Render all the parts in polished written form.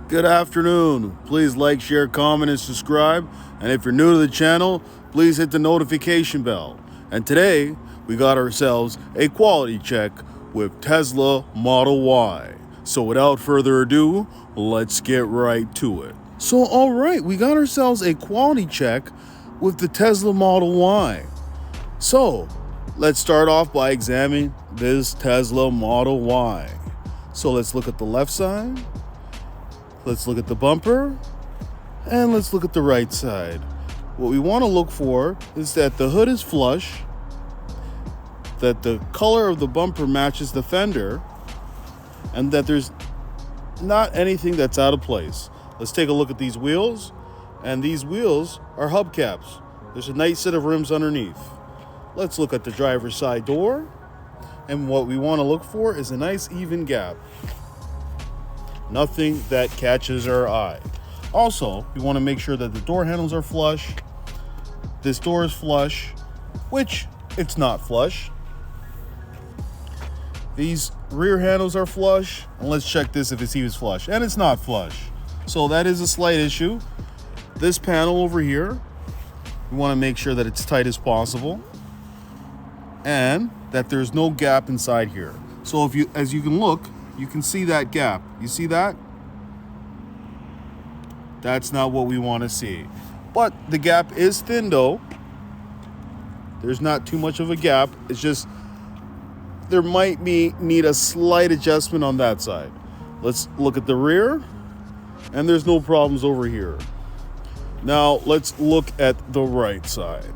Good afternoon. Please like, share, comment, and subscribe. And if you're new to the channel, please hit the notification bell. And today, we got ourselves a quality check with Tesla Model Y. So without further ado, let's get right to it. So alright, we got ourselves a quality check with the Tesla Model Y. So, let's start off by examining this Tesla Model Y. So let's look at the left side. Let's look at the bumper, and let's look at the right side. What we want to look for is that the hood is flush, that the color of the bumper matches the fender, and that there's not anything that's out of place. Let's take a look at these wheels, and these wheels are hubcaps. There's a nice set of rims underneath. Let's look at the driver's side door, and what we want to look for is a nice even gap. Nothing that catches our eye. Also, we want to make sure that the door handles are flush. This door is flush, which it's not flush. These rear handles are flush, and let's check this if it's even flush, and it's not flush. So that is a slight issue. This panel over here, we want to make sure that it's tight as possible, and that there's no gap inside here. So as you can look, you can see that gap. You see that? That's not what we want to see. But the gap is thin though. There's not too much of a gap. It's just there might need a slight adjustment on that side. Let's look at the rear, and there's no problems over here. Now let's look at the right side.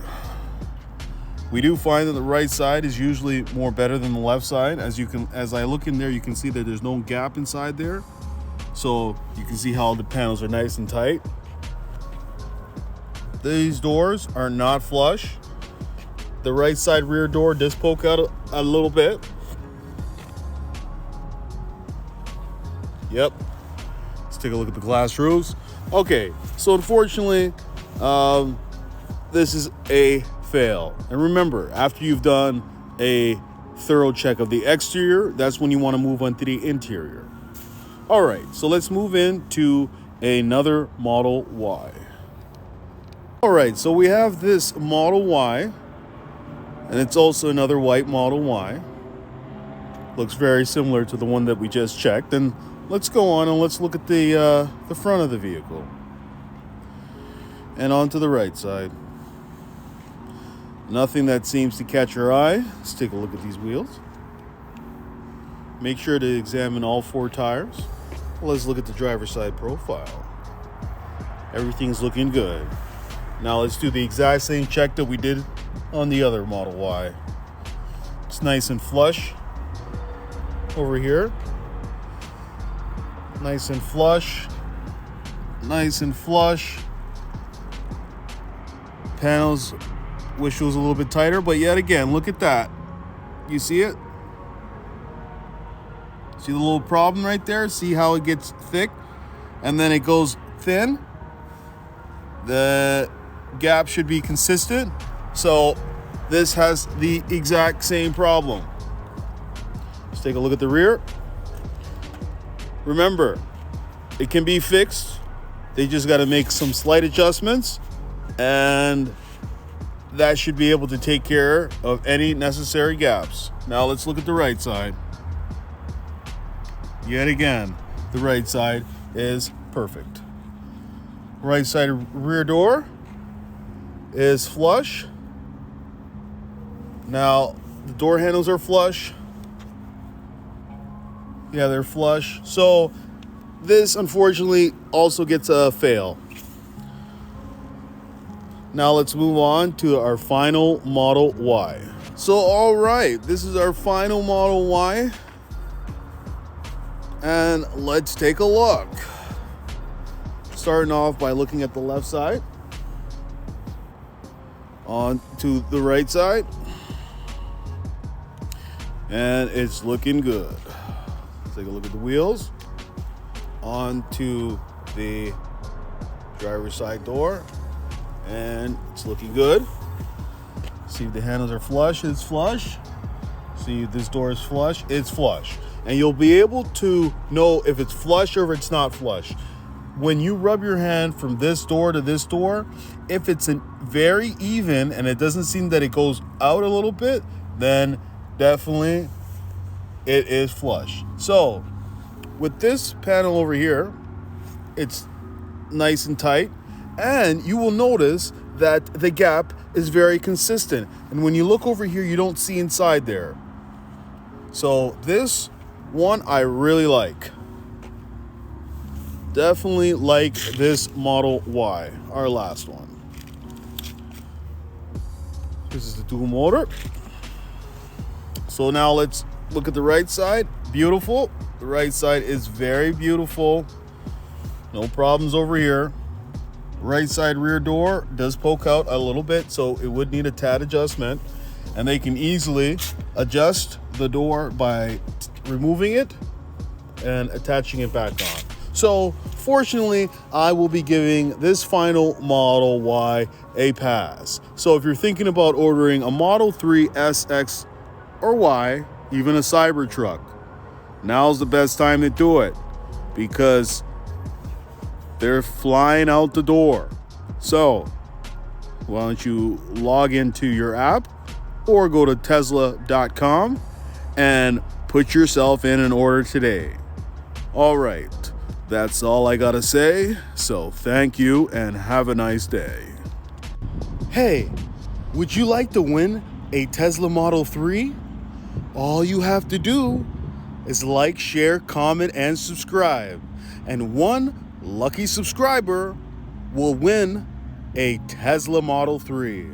We do find that the right side is usually more better than the left side. As I look in there, you can see that there's no gap inside there. So you can see how the panels are nice and tight. These doors are not flush. The right side rear door does poke out a little bit. Yep. Let's take a look at the glass roofs. Okay, so unfortunately, this is a fail. And remember, after you've done a thorough check of the exterior, that's when you want to move on to the interior. All right, so let's move into another Model Y. All right, so we have this Model Y, and it's also another white Model Y. Looks very similar to the one that we just checked. And let's go on and let's look at the front of the vehicle. And on to the right side. Nothing that seems to catch your eye. Let's take a look at these wheels. Make sure to examine all four tires. Let's look at the driver's side profile. Everything's looking good. Now let's do the exact same check that we did on the other Model Y. It's nice and flush over here. Nice and flush. Nice and flush. Panels, wish it was a little bit tighter, but yet again, look at that. You see it? See the little problem right there? See how it gets thick and then it goes thin? The gap should be consistent. So this has the exact same problem. Let's take a look at the rear. Remember, it can be fixed. They just got to make some slight adjustments, and that should be able to take care of any necessary gaps. Now let's look at the right side. Yet again, the right side is perfect. Right side rear door is flush. Now the door handles are flush. Yeah, they're flush. So this unfortunately also gets a fail. Now let's move on to our final Model Y. So all right, this is our final Model Y. And let's take a look. Starting off by looking at the left side. On to the right side. And it's looking good. Let's take a look at the wheels. On to the driver's side door. And it's looking good. See if the handles are flush. It's flush. See if this door is flush. It's flush. And you'll be able to know if it's flush or if it's not flush. when you rub your hand from this door to this door, if it's very even and it doesn't seem that it goes out a little bit, then definitely it is flush. So with this panel over here, it's nice and tight, and you will notice that the gap is very consistent. And when you look over here, you don't see inside there. So this one I really like. Definitely like this Model Y, our last one. This is the dual motor. So now let's look at the right side. Beautiful. The right side is very beautiful. No problems over here. Right side rear door does poke out a little bit, so it would need a tad adjustment. And they can easily adjust the door by removing it and attaching it back on. So fortunately, I will be giving this final Model Y a pass. So if you're thinking about ordering a Model 3 S, X, or Y, even a Cybertruck, now's the best time to do it because they're flying out the door. So why don't you log into your app or go to Tesla.com and put yourself in an order today. All right. That's all I gotta say, so thank you and have a nice day. Hey, would you like to win a Tesla Model 3? All you have to do is like, share, comment, and subscribe. And one lucky subscriber will win a Tesla Model 3.